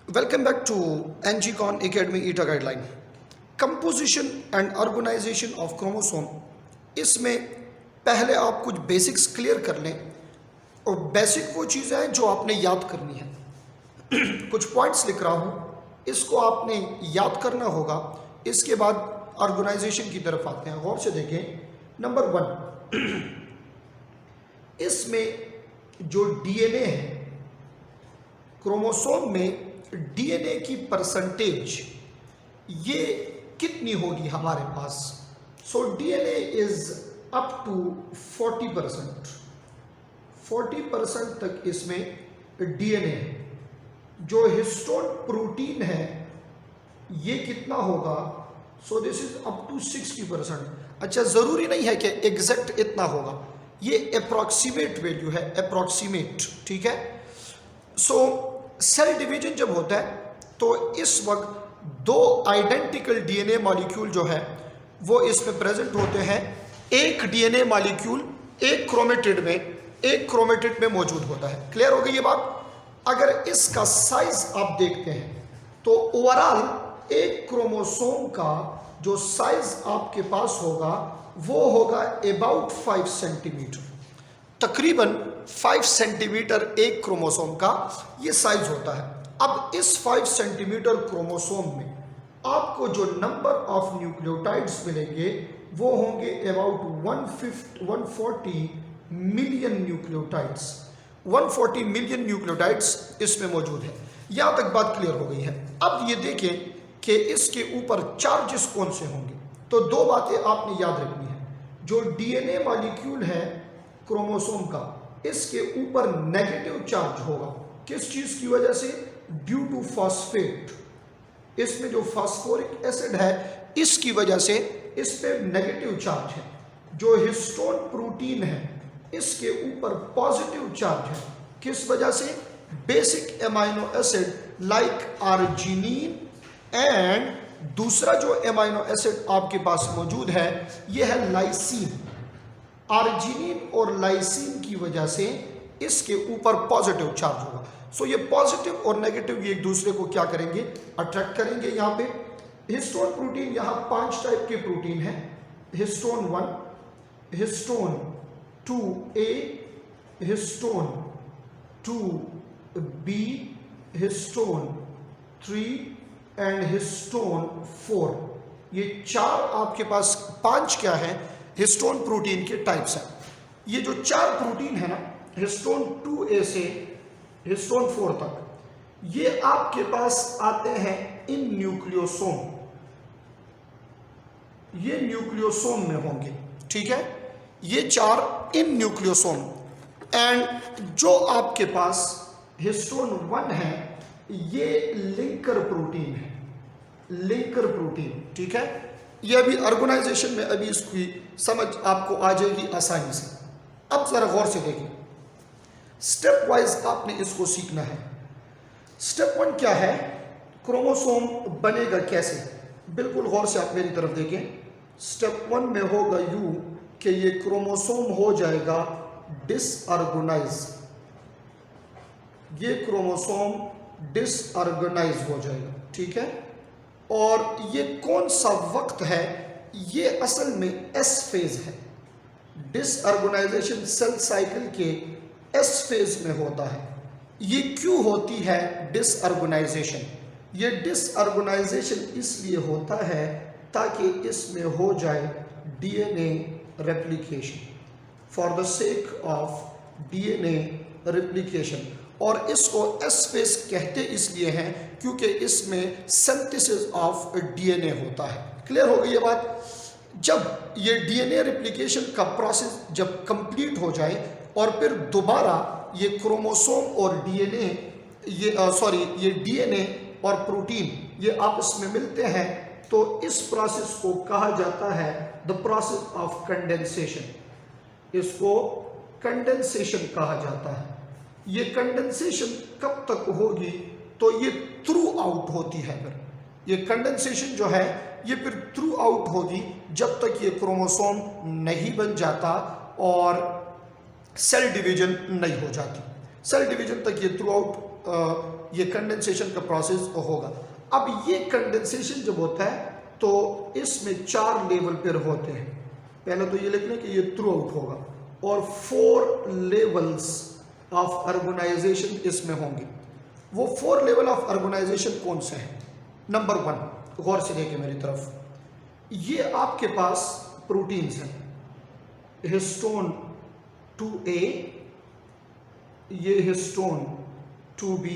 Welcome back to NGCon Academy ETA Guideline. Composition and Organization of Chromosome. इसमें पहले आप कुछ बेसिक्स क्लियर कर लें और बेसिक वो चीज़ें हैं जो आपने याद करनी है। कुछ पॉइंट्स लिख रहा हूँ, इसको आपने याद करना होगा। इसके बाद ऑर्गेनाइजेशन की तरफ आते हैं। गौर से देखें। नंबर 1, इसमें जो डीएनए है, क्रोमोसोम में डीएनए की परसेंटेज ये कितनी होगी हमारे पास। So DNA is up to 40%। 40% तक इसमें डीएनए है। जो हिस्टोन प्रोटीन है ये कितना होगा। So this is up to 60%। अच्छा, जरूरी नहीं है कि एग्जैक्ट इतना होगा, ये अप्रॉक्सीमेट वैल्यू है, अप्रॉक्सीमेट, ठीक है। सो सेल डिवीजन जब होता है तो इस वक्त दो आइडेंटिकल डीएनए मॉलिक्यूल जो है वो इसमें प्रेजेंट होते हैं। एक डीएनए मॉलिक्यूल एक क्रोमेटिड में मौजूद होता है। क्लियर हो गई ये बात। अगर इसका साइज आप देखते हैं तो ओवरऑल एक क्रोमोसोम का जो साइज आपके पास होगा वो होगा अबाउट 5 सेंटीमीटर। तकरीबन 5 सेंटीमीटर एक क्रोमोसोम का ये साइज होता है। अब इस 5 सेंटीमीटर क्रोमोसोम में आपको जो नंबर ऑफ न्यूक्लियोटाइड्स मिलेंगे वो होंगे about 140 million nucleotides. 140 million nucleotides इसमें मौजूद है। यहां तक बात क्लियर हो गई है। अब ये देखें कि इसके ऊपर चार्जेस कौन से होंगे। तो दो बातें आपने याद रखनी है। जो डीएनए मॉलिक्यूल है क्रोमोसोम का, इसके ऊपर नेगेटिव चार्ज होगा। किस चीज की वजह से? Due to phosphate. इसमें जो फास्फोरिक एसिड है इसकी वजह से इस पे नेगेटिव चार्ज है। जो हिस्टोन प्रोटीन है इसके ऊपर पॉजिटिव चार्ज है। किस वजह से? Basic amino acid like arginine and दूसरा जो एमाइनो एसिड आपके पास मौजूद है यह है लाइसीन। आर्जिनिन और लाइसीन की वजह से इसके ऊपर पॉजिटिव चार्ज होगा। सो ये पॉजिटिव और नेगेटिव ये एक दूसरे को क्या करेंगे? अट्रैक्ट करेंगे। यहाँ पे हिस्टोन प्रोटीन, यहाँ 5 टाइप के प्रोटीन है। Histone 1, histone 2A, histone 2B, histone 3 and histone 4। ये 4 आपके पास 5 क्या है? हिस्टोन प्रोटीन के टाइप्स हैं। ये जो 4 प्रोटीन है ना, हिस्टोन 2A से हिस्टोन 4 तक, ये आपके पास आते हैं इन न्यूक्लियोसोम। ये न्यूक्लियोसोम में होंगे, ठीक है। ये 4 इन न्यूक्लियोसोम। एंड जो आपके पास हिस्टोन 1 है ये लिंकर प्रोटीन है, लिंकर प्रोटीन, ठीक है। ये अभी ऑर्गेनाइजेशन में अभी इसकी समझ आपको आ जाएगी आसानी से। अब जरा गौर से देखिए, स्टेप वाइज आपने इसको सीखना है। स्टेप 1 क्या है? क्रोमोसोम बनेगा कैसे? बिल्कुल गौर से आप मेरी तरफ देखें। स्टेप 1 में होगा यूं कि ये क्रोमोसोम हो जाएगा डिसऑर्गेनाइज। ये क्रोमोसोम डिसऑर्गेनाइज हो जाएगा, ठीक है। और ये कौन सा वक्त है? ये असल में एस फेज है। डिसऑर्गेनाइजेशन सेल साइकिल के एस फेज में होता है। ये क्यों होती है डिसऑर्गेनाइजेशन? ये डिसऑर्गेनाइजेशन इसलिए होता है ताकि इसमें हो जाए DNA replication, for the sake of DNA replication. और इसको एस फेज कहते इसलिए हैं क्योंकि इसमें सिंथेसिस ऑफ डीएनए होता है। क्लियर हो गई ये बात। जब ये डीएनए रेप्लिकेशन का प्रोसेस जब कंप्लीट हो जाए और फिर दोबारा ये क्रोमोसोम और डीएनए ये डीएनए और प्रोटीन ये आपस में मिलते हैं तो इस प्रोसेस को कहा जाता है द प्रोसेस ऑफ कंडेंसेशन। इसको कंडेंसेशन कहा जाता है। ये कंडेंसेशन कब तक होगी? तो ये थ्रू आउट होती है। फिर ये कंडेंसेशन जो है ये फिर थ्रू आउट होगी जब तक ये क्रोमोसोम नहीं बन जाता और सेल डिवीजन नहीं हो जाती। सेल डिवीजन तक ये थ्रू आउट ये कंडेंसेशन का प्रोसेस होगा। अब ये कंडेंसेशन जब होता है तो इसमें 4 लेवल पर होते हैं। पहले तो ये लिख लें कि ये थ्रू आउट होगा, और 4 लेवल्स ऑफ ऑर्गेनाइजेशन इसमें होंगे। वो 4 लेवल ऑफ ऑर्गेनाइजेशन कौन से हैं? नंबर 1, गौर से देखिए मेरी तरफ, ये आपके पास प्रोटीन्स हैं, हिस्टोन 2A, ये हिस्टोन 2B,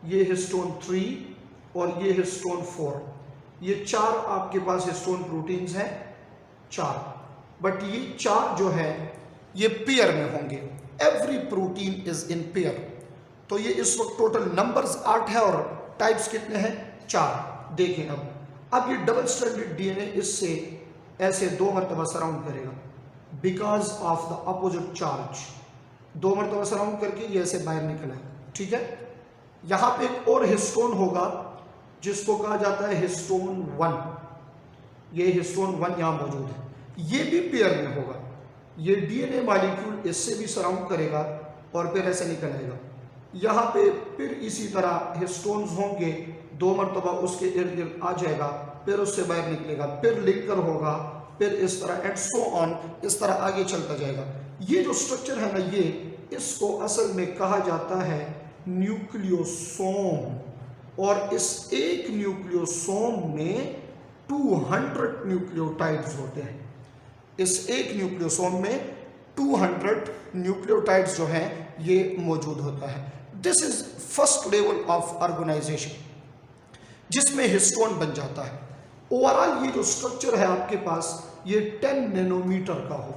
ये हिस्टोन 3 और ये हिस्टोन 4। ये 4 आपके पास हिस्टोन प्रोटीन्स हैं, 4। बट ये 4 जो है ये पेयर में होंगे। Every protein is in pair. तो ये इस वक्त टोटल नंबर्स 8 है और टाइप्स कितने हैं? 4। देखें अब ये डबल स्ट्रैंडेड डीएनए इससे ऐसे 2 मरतबा सराउंड करेगा because of the opposite charge. 2 मरतबा सराउंड करके ये ऐसे बाहर निकला है, ठीक है। यहाँ पे एक और हिस्टोन होगा जिसको कहा जाता है हिस्टोन 1। ये हिस्टोन 1 यहाँ मौजूद है, ये भी पेयर में होगा। ये डीएनए मॉलिक्यूल इससे भी सराउंड करेगा और फिर ऐसे निकल आएगा। यहाँ पे फिर इसी तरह हिस्टोन्स होंगे, 2 मरतबा उसके इर्द गिर्द आ जाएगा, फिर उससे बाहर निकलेगा, फिर लिंकर होगा, फिर इस तरह एंड सो ऑन, इस तरह आगे चलता जाएगा। ये जो स्ट्रक्चर है ना, ये इसको असल में कहा जाता है न्यूक्लियोसोम। और इस एक न्यूक्लियोसोम में 200 न्यूक्लियोटाइड्स होते हैं। इस एक न्यूक्लियोसोम में 200 न्यूक्लियोटाइड्स जो हैं ये मौजूद होता है। This is first level of organization जिसमें हिस्टोन बन जाता है। ओवरऑल ये जो स्ट्रक्चर है आपके पास ये 10 नैनोमीटर का हो।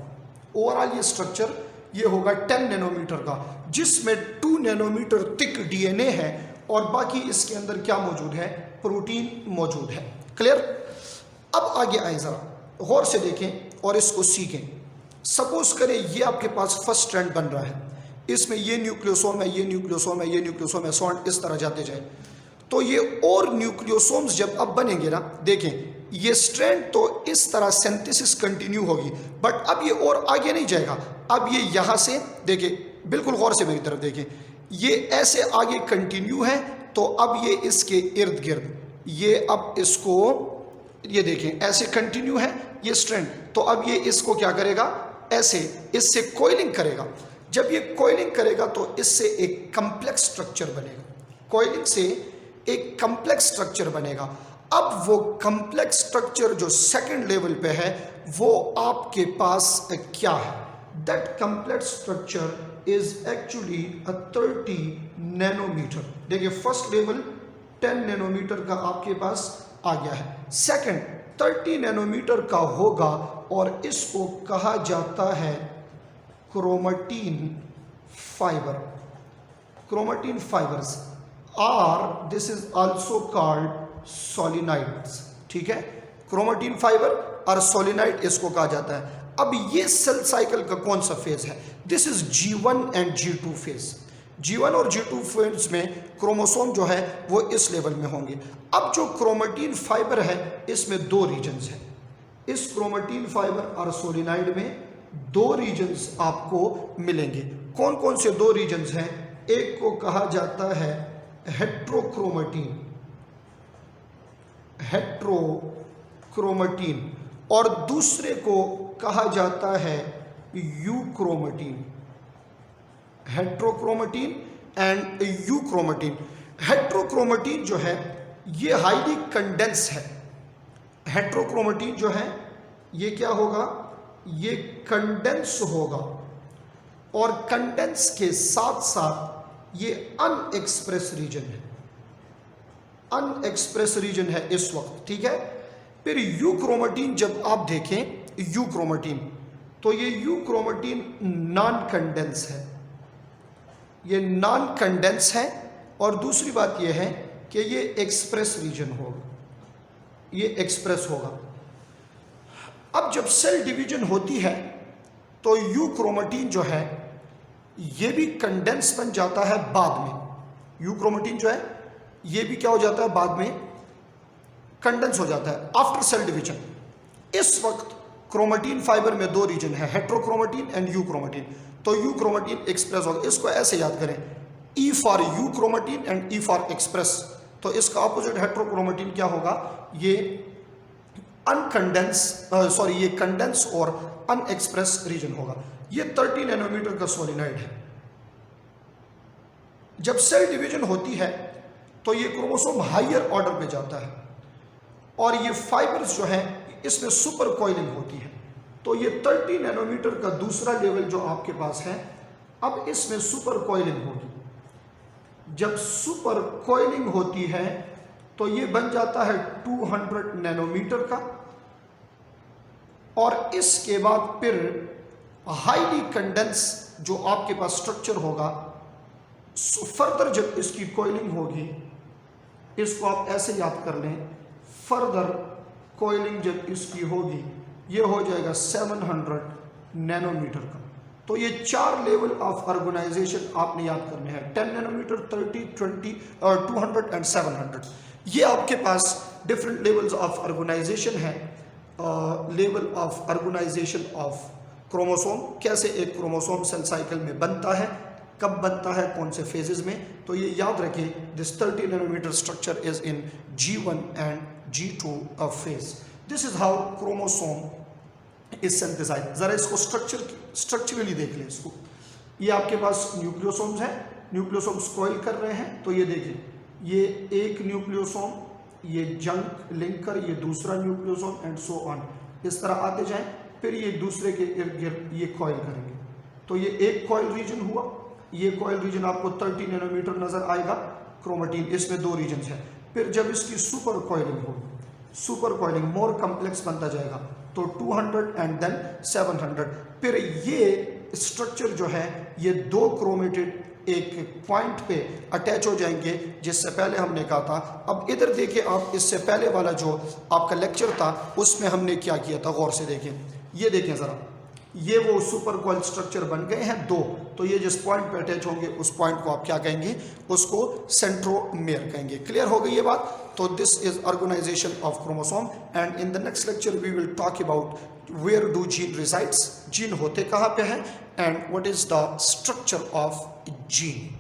ओवरऑल ये स्ट्रक्चर ये होगा 10 नैनोमीटर का, जिसमें 2 नैनोमीटर थिक डीएनए है और बाकी इसके अंदर क्या मौजूद है? प्रोटीन मौजूद है। क्लियर? अब आगे आए जरा गौर से देखें और इसको सीखें। सपोज करें ये आपके पास फर्स्ट स्ट्रैंड बन रहा है, इसमें ये न्यूक्लियोसोम है, ये न्यूक्लियोसोम है, ये न्यूक्लियोसोम है, सॉन्ड इस तरह जाते जाए। तो ये और न्यूक्लियोसोम्स जब अब बनेंगे ना, देखें ये स्ट्रैंड तो इस तरह सिंथेसिस कंटिन्यू होगी, बट अब ये और आगे नहीं जाएगा। अब ये यहाँ से देखिए, बिल्कुल गौर से मेरी तरफ देखें, ये ऐसे आगे कंटिन्यू है, तो अब ये इसके इर्द गिर्द ये अब इसको ये देखें ऐसे कंटिन्यू है ये स्ट्रैंड, तो अब ये इसको क्या करेगा? ऐसे इससे कॉइलिंग करेगा। जब ये कॉइलिंग करेगा तो इससे एक कम्प्लेक्स स्ट्रक्चर बनेगा। कॉइलिंग से एक कम्प्लेक्स स्ट्रक्चर बनेगा। अब वो कम्प्लेक्स स्ट्रक्चर जो सेकंड लेवल पे है वो आपके पास क्या है? That complex structure is actually 30 nanometer. देखिए फर्स्ट लेवल 10 नैनोमीटर का आपके पास आ गया है, सेकंड 30 नैनोमीटर का होगा और इसको कहा जाता है chromatin fibre. Chromatin fibres are this is also called solenoids. ठीक है, क्रोमेटिन फाइबर और सोलिनाइड इसको कहा जाता है। अब ये सेल साइकिल का कौन सा फेज है? This is G1 and G2 phase. G1 और G2 फेज में क्रोमोसोम जो है वो इस लेवल में होंगे। अब जो क्रोमेटिन फाइबर है इसमें 2 रीजन्स हैं। इस क्रोमेटिन फाइबर और सोलिनाइड में 2 रीजन्स आपको मिलेंगे। कौन कौन से 2 रीजन्स हैं? एक को कहा जाता है हेट्रोक्रोमेटिन, हेट्रोक्रोमेटिन, और दूसरे को कहा जाता है euchromatin. Heterochromatin and euchromatin. Heterochromatin जो है ये हाईली कंडेंस है। हेट्रोक्रोमेटिन जो है ये क्या होगा? ये कंडेंस होगा और कंडेंस के साथ साथ ये अनएक्सप्रेस रीजन है। अनएक्सप्रेस रीजन है इस वक्त। ठीक है, फिर यूक्रोमेटिन जब आप देखें यूक्रोमेटिन, तो ये यूक्रोमेटिन नॉन कंडेंस है। ये नॉन कंडेंस है और दूसरी बात यह है कि ये एक्सप्रेस रीजन होगा, ये एक्सप्रेस होगा। अब जब सेल डिवीजन होती है तो यूक्रोमेटिन जो है ये भी कंडेंस बन जाता है बाद में। यूक्रोमेटिन जो है ये भी क्या हो जाता है? बाद में कंडेंस हो जाता है आफ्टर सेल डिवीजन। इस वक्त क्रोमेटिन फाइबर में 2 रीजन है, हेट्रोक्रोमेटिन एंड यूक्रोमेटिन। तो यूक्रोमेटिन एक्सप्रेस होगा। इसको ऐसे याद करें, E for you chromatin and E for express. तो इसका ऑपोजिट हेट्रोक्रोमेटिन क्या होगा, ये ये कंडेंस और अनएक्सप्रेस रीजन होगा। ये 30 नैनोमीटर का सोलिनॉइड है। जब सेल डिवीजन होती है तो ये क्रोमोसोम हायर ऑर्डर पे जाता है और ये फाइबर्स जो है इसमें सुपर कॉइलिंग होती है। तो ये 30 नैनोमीटर का दूसरा लेवल जो आपके पास है, अब इसमें सुपर कॉइलिंग होगी। जब सुपर कॉइलिंग होती है तो ये बन जाता है 200 नैनोमीटर का, और इसके बाद फिर हाईली कंडेंस जो आपके पास स्ट्रक्चर होगा, फर्दर जब इसकी कॉइलिंग होगी, इसको आप ऐसे याद कर लें, फर्दर कॉइलिंग जब इसकी होगी ये हो जाएगा 700 नैनोमीटर का। तो ये 4 लेवल ऑफ ऑर्गेनाइजेशन आपने याद करने हैं, 10 नैनोमीटर, 30, 20 और 200 एंड 700। ये आपके पास डिफरेंट लेवल्स ऑफ ऑर्गेनाइजेशन है। Level of organization of chromosome, कैसे एक क्रोमोसोम सेल साइकिल में बनता है, कब बनता है, कौन से फेजेस में। तो ये याद रखें, this 30 nanometer structure is in G1 and G2 phase. This is how chromosome is synthesized. जरा इसको स्ट्रक्चरली देख लें इसको। ये आपके पास न्यूक्लियोसोम्स हैं, न्यूक्लियोसोम्स कॉइल कर रहे हैं। तो ये देखिए, ये एक न्यूक्लियोसोम, ये जंक लिंकर, ये दूसरा न्यूक्लियोसोम एंड सो ऑन, इस तरह आते जाएं। फिर ये दूसरे के इर्द गिर्द ये कॉइल करेंगे। तो ये एक कॉइल रीजन हुआ। ये कॉइल रीजन आपको 30 नैनोमीटर नजर आएगा। क्रोमेटिन, इसमें 2 रीजन है। फिर जब इसकी सुपर कॉइलिंग होगी, सुपर कॉइलिंग मोर कम्प्लेक्स बनता जाएगा, तो 200 एंड देन 700। फिर ये स्ट्रक्चर जो है, ये 2 क्रोमेटिड एक पॉइंट पे अटैच हो जाएंगे, जिससे पहले हमने कहा था। अब इधर देखिए आप, इससे पहले वाला जो आपका लेक्चर था उसमें हमने क्या किया था, गौर से देखें। ये देखें ज़रा, ये वो सुपर कॉइल स्ट्रक्चर बन गए हैं 2। तो ये जिस पॉइंट पे अटैच होंगे उस पॉइंट को आप क्या कहेंगे, उसको सेंट्रोमेयर कहेंगे। क्लियर हो गई ये बात। तो this is organization of chromosome, and in the next lecture we will talk about where do gene resides, gene होते कहाँ पे हैं, and what is the structure of gene.